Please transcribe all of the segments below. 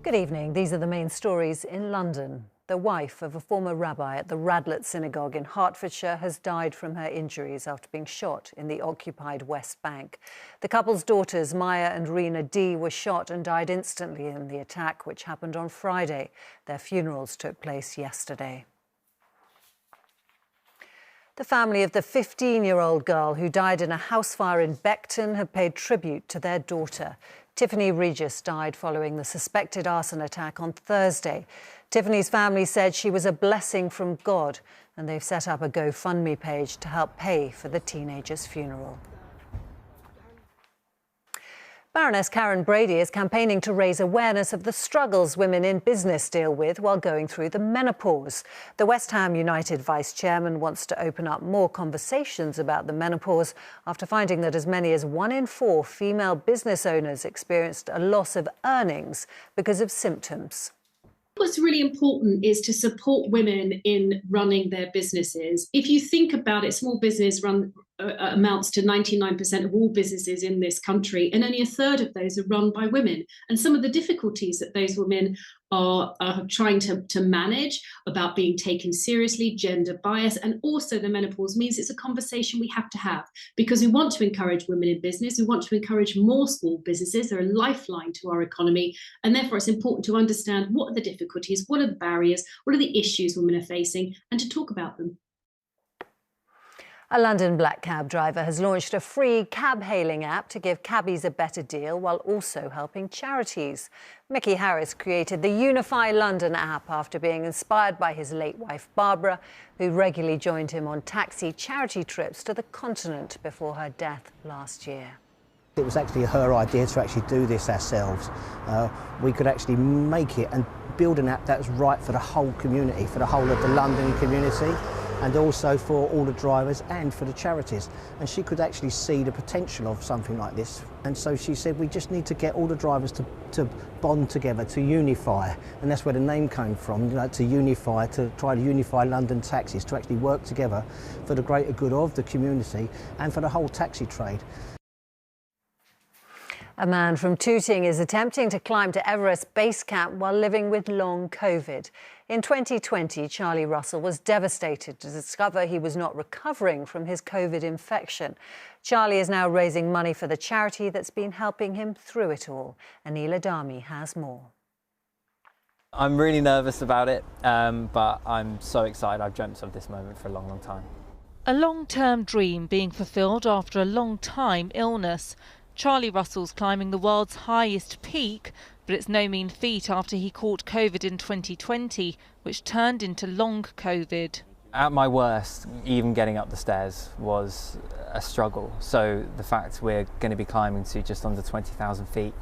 Good evening. These are the main stories in London. The wife of a former rabbi at the Radlett Synagogue in Hertfordshire has died from her injuries after being shot in the occupied West Bank. The couple's daughters, Maya and Rena D, were shot and died instantly in the attack, which happened on Friday. Their funerals took place yesterday. The family of the 15-year-old girl who died in a house fire in Beckton have paid tribute to their daughter. Tiffany Regis died following the suspected arson attack on Thursday. Tiffany's family said she was a blessing from God, and they've set up a GoFundMe page to help pay for the teenager's funeral. Baroness Karen Brady is campaigning to raise awareness of the struggles women in business deal with while going through the menopause. The West Ham United vice-chairman wants to open up more conversations about the menopause after finding that as many as 1 in 4 female business owners experienced a loss of earnings because of symptoms. What's really important is to support women in running their businesses. If you think about it, small business amounts to 99% of all businesses in this country, and only a third of those are run by women. And some of the difficulties that those women are trying to manage about being taken seriously, gender bias, and also the menopause means it's a conversation we have to have, because we want to encourage women in business. We want to encourage more small businesses. They're a lifeline to our economy. And therefore, it's important to understand what are the difficulties, what are the barriers, what are the issues women are facing, and to talk about them. A London black cab driver has launched a free cab hailing app to give cabbies a better deal while also helping charities. Mickey Harris created the Unify London app after being inspired by his late wife Barbara, who regularly joined him on taxi charity trips to the continent before her death last year. It was actually her idea to actually do this ourselves. We could actually make it and build an app that was right for the whole community, for the whole of the London community, and also for all the drivers and for the charities. And she could actually see the potential of something like this. And so she said, we just need to get all the drivers to bond together, to unify. And that's where the name came from, to unify, to try to unify London taxis, to actually work together for the greater good of the community and for the whole taxi trade. A man from Tooting is attempting to climb to Everest Base Camp while living with long COVID. In 2020, Charlie Russell was devastated to discover he was not recovering from his COVID infection. Charlie is now raising money for the charity that's been helping him through it all. Anil Adami has more. I'm really nervous about it, but I'm so excited. I've dreamt of this moment for a long, long time. A long-term dream being fulfilled after a long-time illness. Charlie Russell's climbing the world's highest peak, but it's no mean feat after he caught COVID in 2020, which turned into long COVID. At my worst, even getting up the stairs was a struggle. So the fact we're going to be climbing to just under 20,000 feet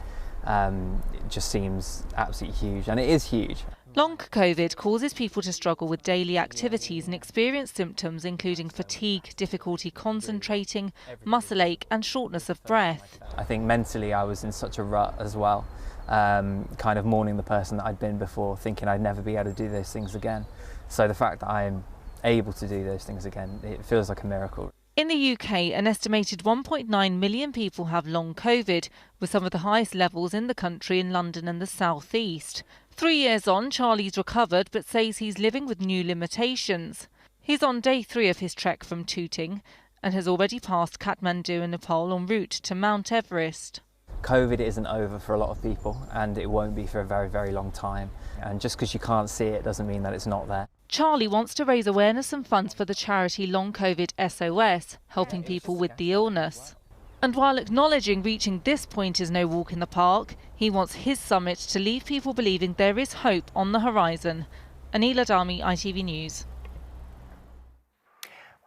it just seems absolutely huge, and it is huge. Long COVID causes people to struggle with daily activities and experience symptoms including fatigue, difficulty concentrating, muscle ache and shortness of breath. I think mentally I was in such a rut as well, kind of mourning the person that I'd been before, thinking I'd never be able to do those things again. So the fact that I am able to do those things again, it feels like a miracle. In the UK, an estimated 1.9 million people have long COVID, with some of the highest levels in the country in London and the South East. 3 years on, Charlie's recovered but says he's living with new limitations. He's on day 3 of his trek from Tooting and has already passed Kathmandu in Nepal en route to Mount Everest. COVID isn't over for a lot of people, and it won't be for a very, very long time. And just because you can't see it doesn't mean that it's not there. Charlie wants to raise awareness and funds for the charity Long COVID SOS, helping people with the illness. And while acknowledging reaching this point is no walk in the park, he wants his summit to leave people believing there is hope on the horizon. Anil Adami, ITV News.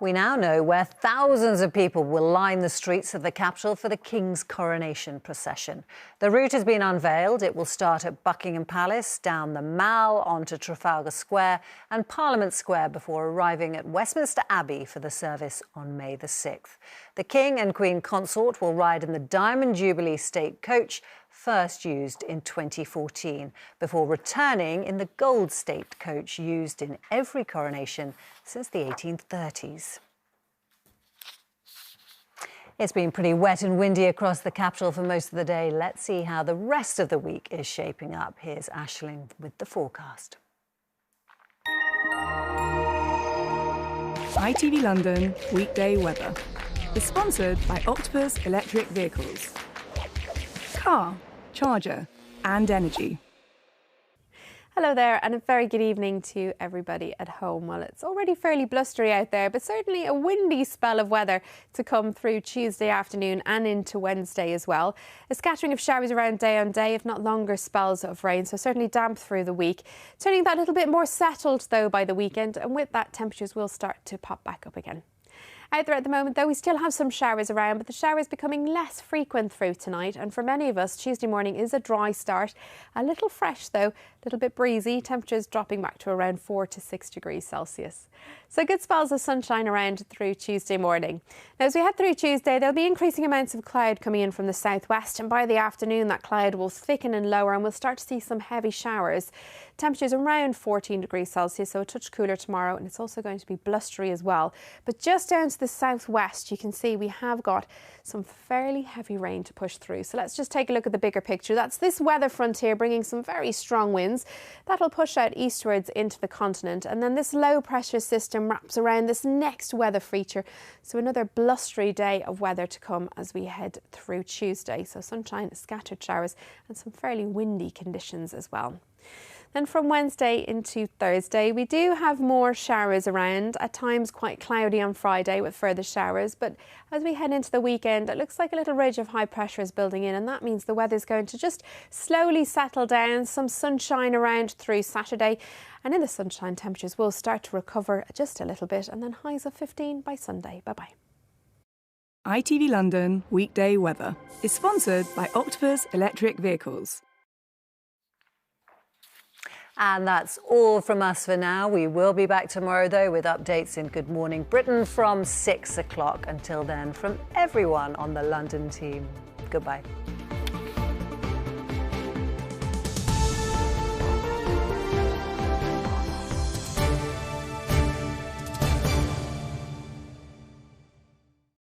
We now know where thousands of people will line the streets of the capital for the King's coronation procession. The route has been unveiled. It will start at Buckingham Palace, down the Mall, onto Trafalgar Square and Parliament Square before arriving at Westminster Abbey for the service on May the 6th. The King and Queen Consort will ride in the Diamond Jubilee State Coach, first used in 2014, before returning in the Gold State Coach used in every coronation since the 1830s. It's been pretty wet and windy across the capital for most of the day. Let's see how the rest of the week is shaping up. Here's Aisling with the forecast. ITV London weekday weather is sponsored by Octopus Electric Vehicles. Car, charger and energy. Hello there and a very good evening to everybody at home. Well, it's already fairly blustery out there, but certainly a windy spell of weather to come through Tuesday afternoon and into Wednesday as well. A scattering of showers around day on day, if not longer spells of rain, so certainly damp through the week. Turning that a little bit more settled though by the weekend, and with that temperatures will start to pop back up again. Out there at the moment, though, we still have some showers around, but the showers becoming less frequent through tonight. And for many of us, Tuesday morning is a dry start. A little fresh, though, a little bit breezy. Temperatures dropping back to around 4 to 6 degrees Celsius. So good spells of sunshine around through Tuesday morning. Now, as we head through Tuesday, there'll be increasing amounts of cloud coming in from the southwest. And by the afternoon, that cloud will thicken and lower and we'll start to see some heavy showers. Temperatures around 14 degrees Celsius, so a touch cooler tomorrow. And it's also going to be blustery as well. But just down to the southwest, you can see we have got some fairly heavy rain to push through. So let's just take a look at the bigger picture. That's this weather front here bringing some very strong winds. That'll push out eastwards into the continent. And then this low pressure system wraps around this next weather feature. So another blustery day of weather to come as we head through Tuesday. So sunshine, scattered showers and some fairly windy conditions as well. Then from Wednesday into Thursday, we do have more showers around, at times quite cloudy on Friday with further showers. But as we head into the weekend, it looks like a little ridge of high pressure is building in, and that means the weather's going to just slowly settle down. Some sunshine around through Saturday, and in the sunshine, temperatures will start to recover just a little bit, and then highs of 15 by Sunday. Bye-bye. ITV London weekday weather is sponsored by Octopus Electric Vehicles. And that's all from us for now. We will be back tomorrow, though, with updates in Good Morning Britain from 6 o'clock. Until then, from everyone on the London team, goodbye.